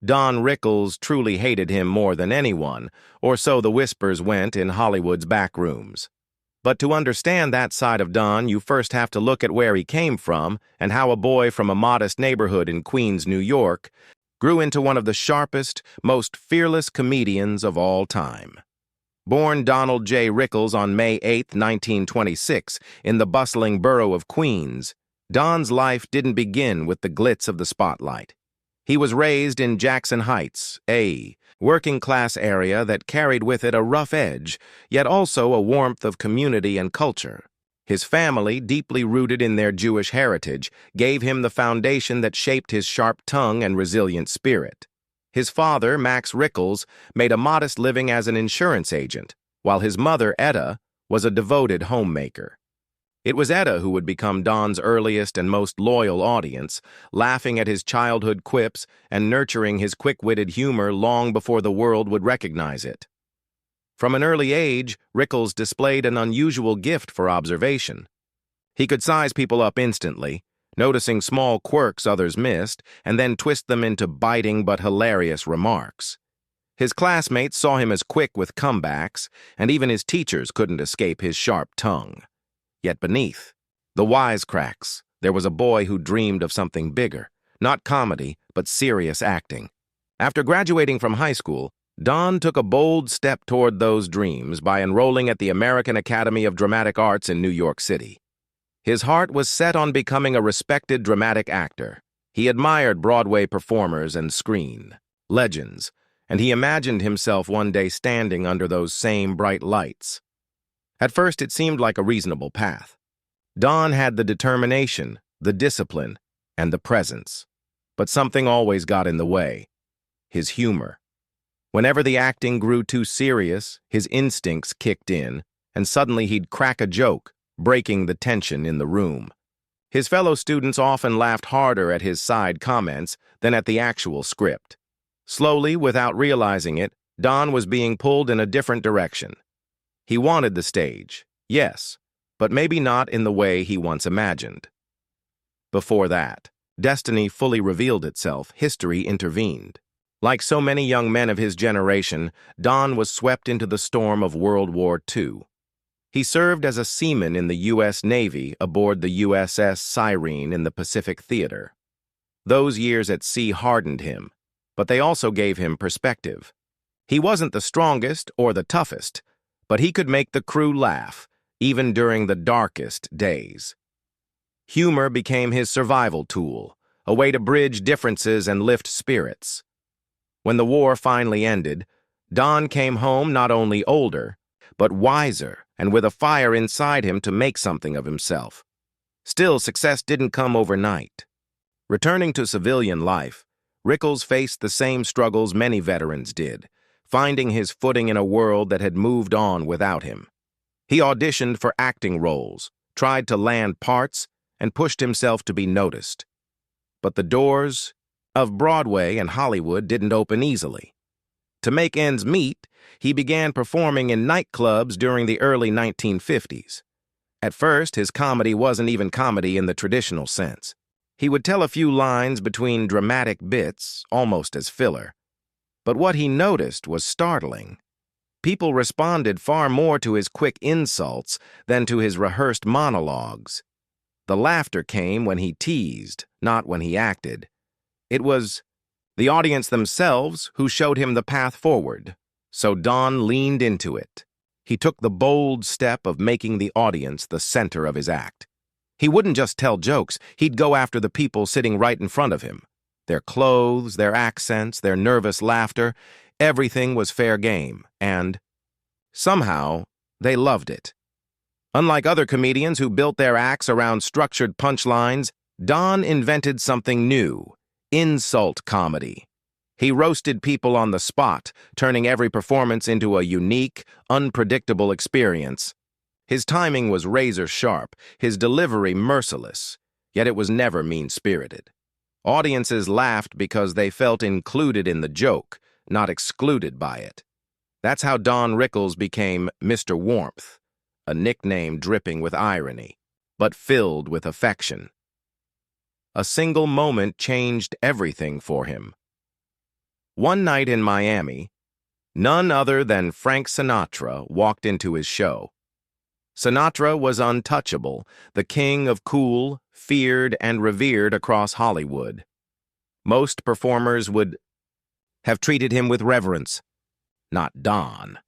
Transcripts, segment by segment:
Don Rickles truly hated him more than anyone, or so the whispers went in Hollywood's back rooms. But to understand that side of Don, you first have to look at where he came from and how a boy from a modest neighborhood in Queens, New York, grew into one of the sharpest, most fearless comedians of all time. Born Donald J. Rickles on May 8, 1926, in the bustling borough of Queens, Don's life didn't begin with the glitz of the spotlight. He was raised in Jackson Heights, a working-class area that carried with it a rough edge, yet also a warmth of community and culture. His family, deeply rooted in their Jewish heritage, gave him the foundation that shaped his sharp tongue and resilient spirit. His father, Max Rickles, made a modest living as an insurance agent, while his mother, Etta, was a devoted homemaker. It was Etta who would become Don's earliest and most loyal audience, laughing at his childhood quips and nurturing his quick-witted humor long before the world would recognize it. From an early age, Rickles displayed an unusual gift for observation. He could size people up instantly, noticing small quirks others missed, and then twist them into biting but hilarious remarks. His classmates saw him as quick with comebacks, and even his teachers couldn't escape his sharp tongue. Yet beneath the wisecracks, there was a boy who dreamed of something bigger, not comedy, but serious acting. After graduating from high school, Don took a bold step toward those dreams by enrolling at the American Academy of Dramatic Arts in New York City. His heart was set on becoming a respected dramatic actor. He admired Broadway performers and screen legends, and he imagined himself one day standing under those same bright lights. At first, it seemed like a reasonable path. Don had the determination, the discipline, and the presence. But something always got in the way: his humor. Whenever the acting grew too serious, his instincts kicked in, and suddenly he'd crack a joke, breaking the tension in the room. His fellow students often laughed harder at his side comments than at the actual script. Slowly, without realizing it, Don was being pulled in a different direction. He wanted the stage, yes, but maybe not in the way he once imagined. Before that, destiny fully revealed itself, history intervened. Like so many young men of his generation, Don was swept into the storm of World War II. He served as a seaman in the U.S. Navy aboard the USS Cyrene in the Pacific Theater. Those years at sea hardened him, but they also gave him perspective. He wasn't the strongest or the toughest, but he could make the crew laugh, even during the darkest days. Humor became his survival tool, a way to bridge differences and lift spirits. When the war finally ended, Don came home not only older, but wiser and with a fire inside him to make something of himself. Still, success didn't come overnight. Returning to civilian life, Rickles faced the same struggles many veterans did, finding his footing in a world that had moved on without him. He auditioned for acting roles, tried to land parts, and pushed himself to be noticed. But the doors of Broadway and Hollywood didn't open easily. To make ends meet, he began performing in nightclubs during the early 1950s. At first, his comedy wasn't even comedy in the traditional sense. He would tell a few lines between dramatic bits, almost as filler. But what he noticed was startling. People responded far more to his quick insults than to his rehearsed monologues. The laughter came when he teased, not when he acted. It was the audience themselves who showed him the path forward, so Don leaned into it. He took the bold step of making the audience the center of his act. He wouldn't just tell jokes, he'd go after the people sitting right in front of him. Their clothes, their accents, their nervous laughter, everything was fair game, and somehow they loved it. Unlike other comedians who built their acts around structured punchlines, Don invented something new: insult comedy. He roasted people on the spot, turning every performance into a unique, unpredictable experience. His timing was razor-sharp, his delivery merciless, yet it was never mean-spirited. Audiences laughed because they felt included in the joke, not excluded by it. That's how Don Rickles became Mr. Warmth, a nickname dripping with irony, but filled with affection. A single moment changed everything for him. One night in Miami, none other than Frank Sinatra walked into his show. Sinatra was untouchable, the king of cool, feared and revered across Hollywood. Most performers would have treated him with reverence, not Don.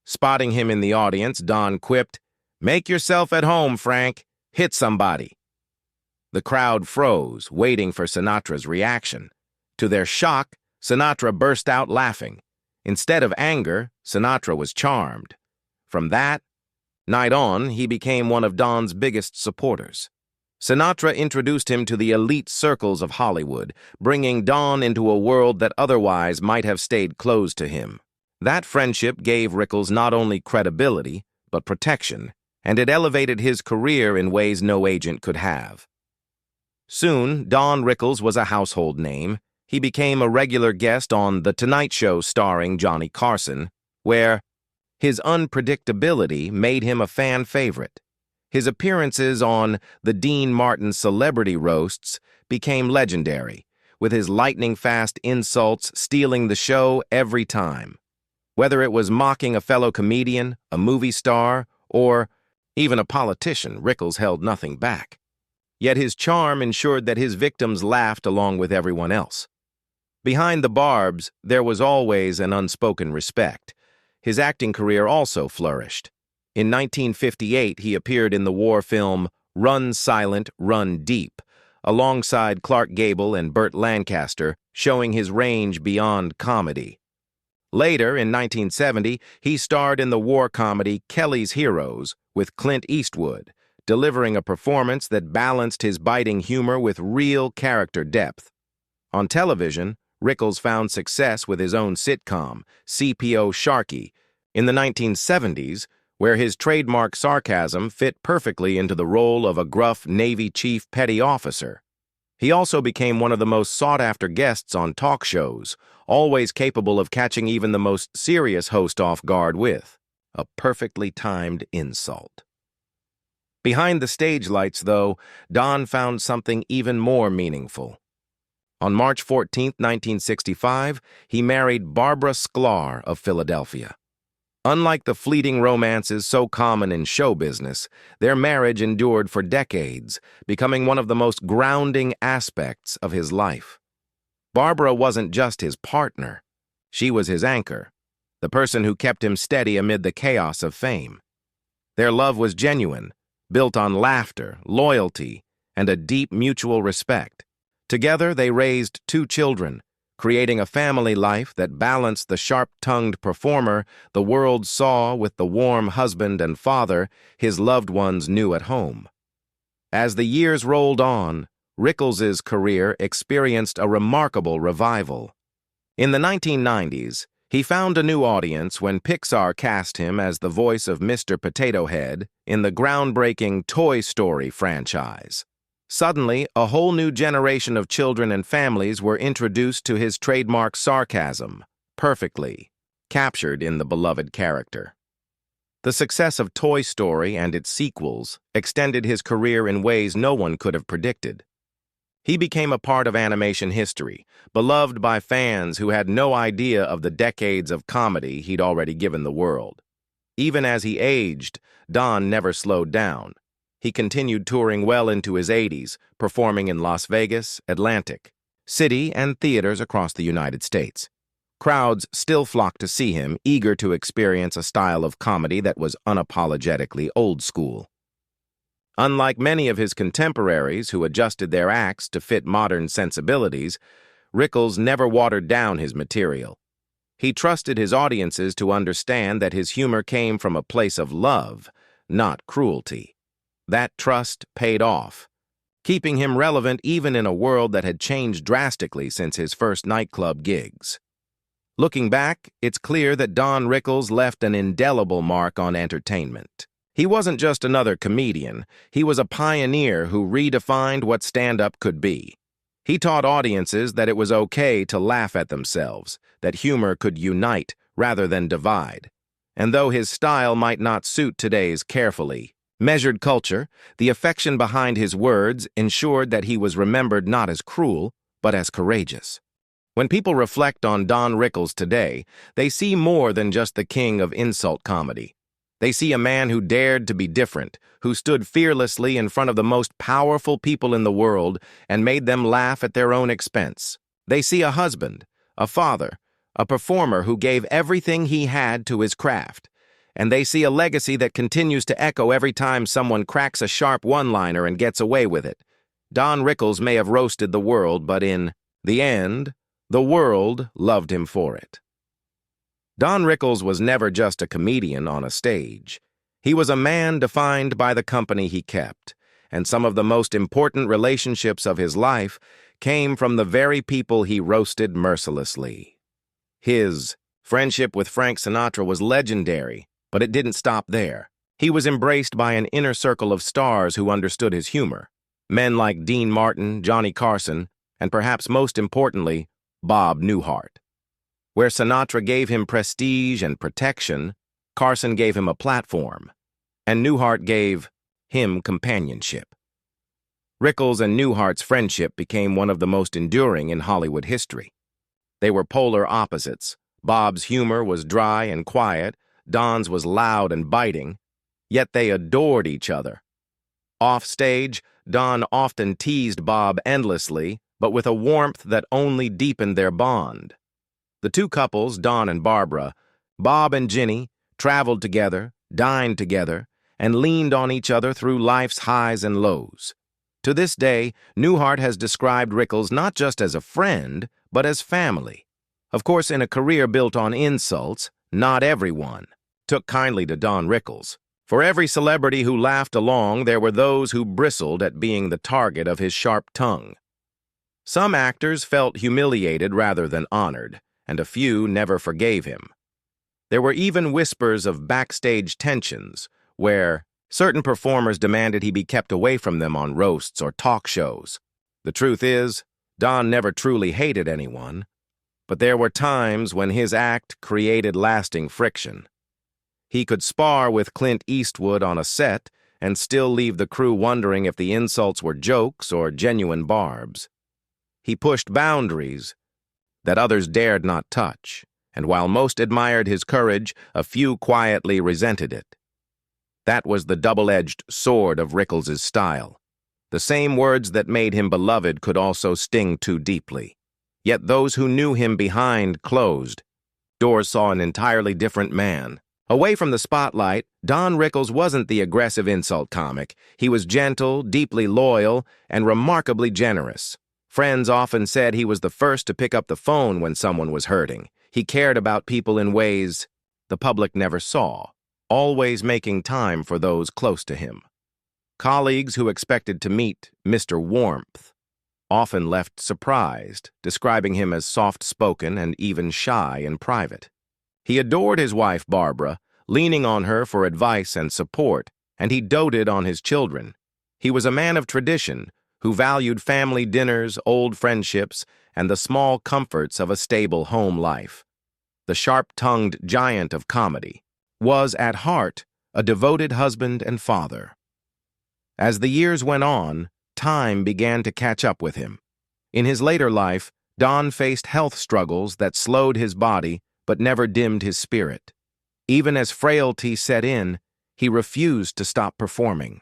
Spotting him in the audience, Don quipped, "Make yourself at home, Frank. Hit somebody." The crowd froze, waiting for Sinatra's reaction. To their shock, Sinatra burst out laughing. Instead of anger, Sinatra was charmed. From that night on, he became one of Don's biggest supporters. Sinatra introduced him to the elite circles of Hollywood, bringing Don into a world that otherwise might have stayed closed to him. That friendship gave Rickles not only credibility, but protection, and it elevated his career in ways no agent could have. Soon, Don Rickles was a household name. He became a regular guest on The Tonight Show starring Johnny Carson, where his unpredictability made him a fan favorite. His appearances on the Dean Martin Celebrity Roasts became legendary, with his lightning-fast insults stealing the show every time. Whether it was mocking a fellow comedian, a movie star, or even a politician, Rickles held nothing back. Yet his charm ensured that his victims laughed along with everyone else. Behind the barbs, there was always an unspoken respect. His acting career also flourished. In 1958, he appeared in the war film Run Silent, Run Deep, alongside Clark Gable and Burt Lancaster, showing his range beyond comedy. Later, in 1970, he starred in the war comedy Kelly's Heroes with Clint Eastwood, delivering a performance that balanced his biting humor with real character depth. On television, Rickles found success with his own sitcom, CPO Sharky, in the 1970s, where his trademark sarcasm fit perfectly into the role of a gruff Navy chief petty officer. He also became one of the most sought-after guests on talk shows, always capable of catching even the most serious host off guard with a perfectly timed insult. Behind the stage lights, though, Don found something even more meaningful. On March 14, 1965, he married Barbara Sklar of Philadelphia. Unlike the fleeting romances so common in show business, their marriage endured for decades, becoming one of the most grounding aspects of his life. Barbara wasn't just his partner. She was his anchor, the person who kept him steady amid the chaos of fame. Their love was genuine, built on laughter, loyalty, and a deep mutual respect. Together, they raised 2 children, creating a family life that balanced the sharp-tongued performer the world saw with the warm husband and father his loved ones knew at home. As the years rolled on, Rickles' career experienced a remarkable revival. In the 1990s, he found a new audience when Pixar cast him as the voice of Mr. Potato Head in the groundbreaking Toy Story franchise. Suddenly, a whole new generation of children and families were introduced to his trademark sarcasm, perfectly captured in the beloved character. The success of Toy Story and its sequels extended his career in ways no one could have predicted. He became a part of animation history, beloved by fans who had no idea of the decades of comedy he'd already given the world. Even as he aged, Don never slowed down. He continued touring well into his 80s, performing in Las Vegas, Atlantic City, and theaters across the United States. Crowds still flocked to see him, eager to experience a style of comedy that was unapologetically old school. Unlike many of his contemporaries who adjusted their acts to fit modern sensibilities, Rickles never watered down his material. He trusted his audiences to understand that his humor came from a place of love, not cruelty. That trust paid off, keeping him relevant even in a world that had changed drastically since his first nightclub gigs. Looking back, it's clear that Don Rickles left an indelible mark on entertainment. He wasn't just another comedian, he was a pioneer who redefined what stand-up could be. He taught audiences that it was okay to laugh at themselves, that humor could unite rather than divide. And though his style might not suit today's carefully measured culture, the affection behind his words ensured that he was remembered not as cruel, but as courageous. When people reflect on Don Rickles today, they see more than just the king of insult comedy. They see a man who dared to be different, who stood fearlessly in front of the most powerful people in the world and made them laugh at their own expense. They see a husband, a father, a performer who gave everything he had to his craft. And they see a legacy that continues to echo every time someone cracks a sharp one-liner and gets away with it. Don Rickles may have roasted the world, but in the end, the world loved him for it. Don Rickles was never just a comedian on a stage. He was a man defined by the company he kept, and some of the most important relationships of his life came from the very people he roasted mercilessly. His friendship with Frank Sinatra was legendary, but it didn't stop there. He was embraced by an inner circle of stars who understood his humor. Men like Dean Martin, Johnny Carson, and perhaps most importantly, Bob Newhart. Where Sinatra gave him prestige and protection, Carson gave him a platform, and Newhart gave him companionship. Rickles and Newhart's friendship became one of the most enduring in Hollywood history. They were polar opposites. Bob's humor was dry and quiet, Don's was loud and biting, yet they adored each other. Off-stage, Don often teased Bob endlessly, but with a warmth that only deepened their bond. The two couples, Don and Barbara, Bob and Ginny, traveled together, dined together, and leaned on each other through life's highs and lows. To this day, Newhart has described Rickles not just as a friend, but as family. Of course, in a career built on insults, not everyone took kindly to Don Rickles. For every celebrity who laughed along, there were those who bristled at being the target of his sharp tongue. Some actors felt humiliated rather than honored, and a few never forgave him. There were even whispers of backstage tensions, where certain performers demanded he be kept away from them on roasts or talk shows. The truth is, Don never truly hated anyone, but there were times when his act created lasting friction. He could spar with Clint Eastwood on a set and still leave the crew wondering if the insults were jokes or genuine barbs. He pushed boundaries that others dared not touch, and while most admired his courage, a few quietly resented it. That was the double-edged sword of Rickles' style. The same words that made him beloved could also sting too deeply. Yet those who knew him behind closed doors saw an entirely different man. Away from the spotlight, Don Rickles wasn't the aggressive insult comic. He was gentle, deeply loyal, and remarkably generous. Friends often said he was the first to pick up the phone when someone was hurting. He cared about people in ways the public never saw, always making time for those close to him. Colleagues who expected to meet Mr. Warmth often left surprised, describing him as soft-spoken and even shy in private. He adored his wife, Barbara, leaning on her for advice and support, and he doted on his children. He was a man of tradition who valued family dinners, old friendships, and the small comforts of a stable home life. The sharp-tongued giant of comedy was, at heart, a devoted husband and father. As the years went on, time began to catch up with him. In his later life, Don faced health struggles that slowed his body but never dimmed his spirit. Even as frailty set in, he refused to stop performing.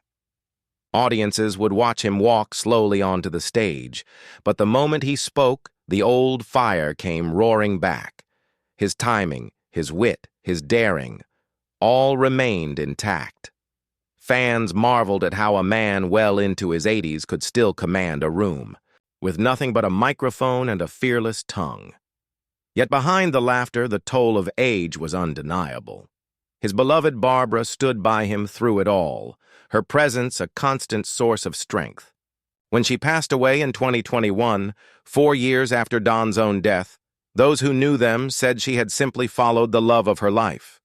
Audiences would watch him walk slowly onto the stage, but the moment he spoke, the old fire came roaring back. His timing, his wit, his daring, all remained intact. Fans marveled at how a man well into his 80s could still command a room, with nothing but a microphone and a fearless tongue. Yet behind the laughter, the toll of age was undeniable. His beloved Barbara stood by him through it all, her presence a constant source of strength. When she passed away in 2021, 4 years after Don's own death, those who knew them said she had simply followed the love of her life.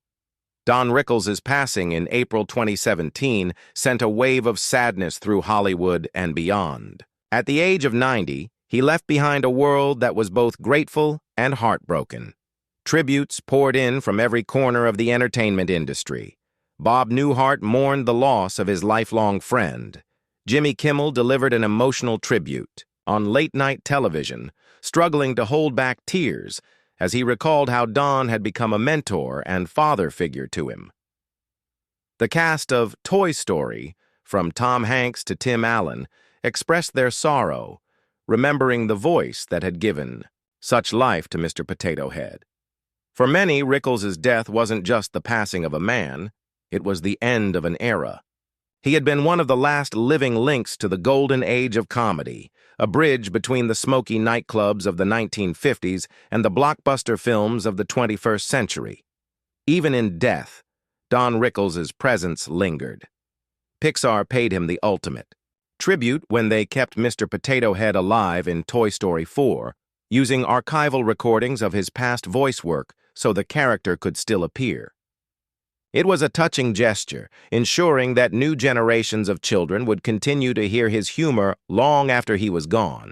Don Rickles' passing in April 2017 sent a wave of sadness through Hollywood and beyond. At the age of 90, he left behind a world that was both grateful and heartbroken. Tributes poured in from every corner of the entertainment industry. Bob Newhart mourned the loss of his lifelong friend. Jimmy Kimmel delivered an emotional tribute. On late-night television, struggling to hold back tears as he recalled how Don had become a mentor and father figure to him. The cast of Toy Story, from Tom Hanks to Tim Allen, expressed their sorrow, remembering the voice that had given such life to Mr. Potato Head. For many, Rickles' death wasn't just the passing of a man, it was the end of an era. He had been one of the last living links to the golden age of comedy, a bridge between the smoky nightclubs of the 1950s and the blockbuster films of the 21st century. Even in death, Don Rickles' presence lingered. Pixar paid him the ultimate tribute when they kept Mr. Potato Head alive in Toy Story 4, using archival recordings of his past voice work so the character could still appear. It was a touching gesture, ensuring that new generations of children would continue to hear his humor long after he was gone.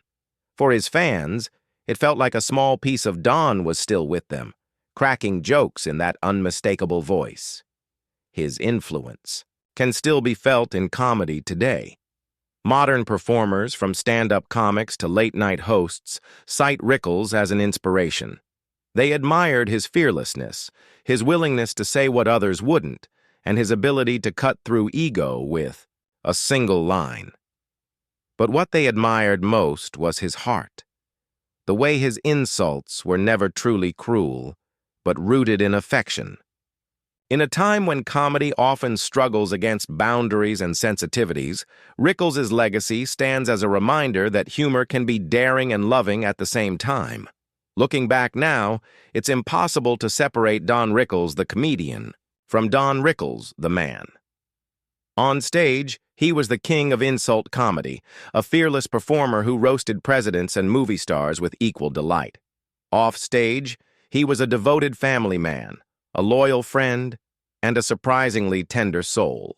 For his fans, it felt like a small piece of Don was still with them, cracking jokes in that unmistakable voice. His influence can still be felt in comedy today. Modern performers, from stand-up comics to late-night hosts, cite Rickles as an inspiration. They admired his fearlessness, his willingness to say what others wouldn't, and his ability to cut through ego with a single line. But what they admired most was his heart. The way his insults were never truly cruel, but rooted in affection. In a time when comedy often struggles against boundaries and sensitivities, Rickles' legacy stands as a reminder that humor can be daring and loving at the same time. Looking back now, it's impossible to separate Don Rickles, the comedian, from Don Rickles, the man. On stage, he was the king of insult comedy, a fearless performer who roasted presidents and movie stars with equal delight. Off stage, he was a devoted family man, a loyal friend, and a surprisingly tender soul.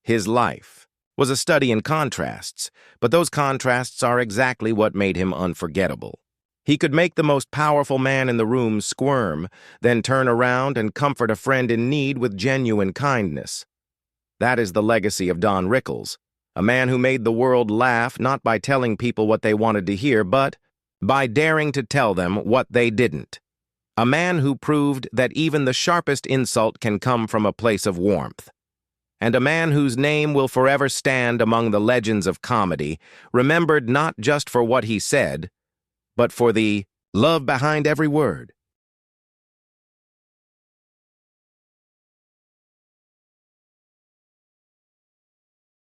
His life was a study in contrasts, but those contrasts are exactly what made him unforgettable. He could make the most powerful man in the room squirm, then turn around and comfort a friend in need with genuine kindness. That is the legacy of Don Rickles, a man who made the world laugh not by telling people what they wanted to hear, but by daring to tell them what they didn't. A man who proved that even the sharpest insult can come from a place of warmth. And a man whose name will forever stand among the legends of comedy, remembered not just for what he said, but for the love behind every word.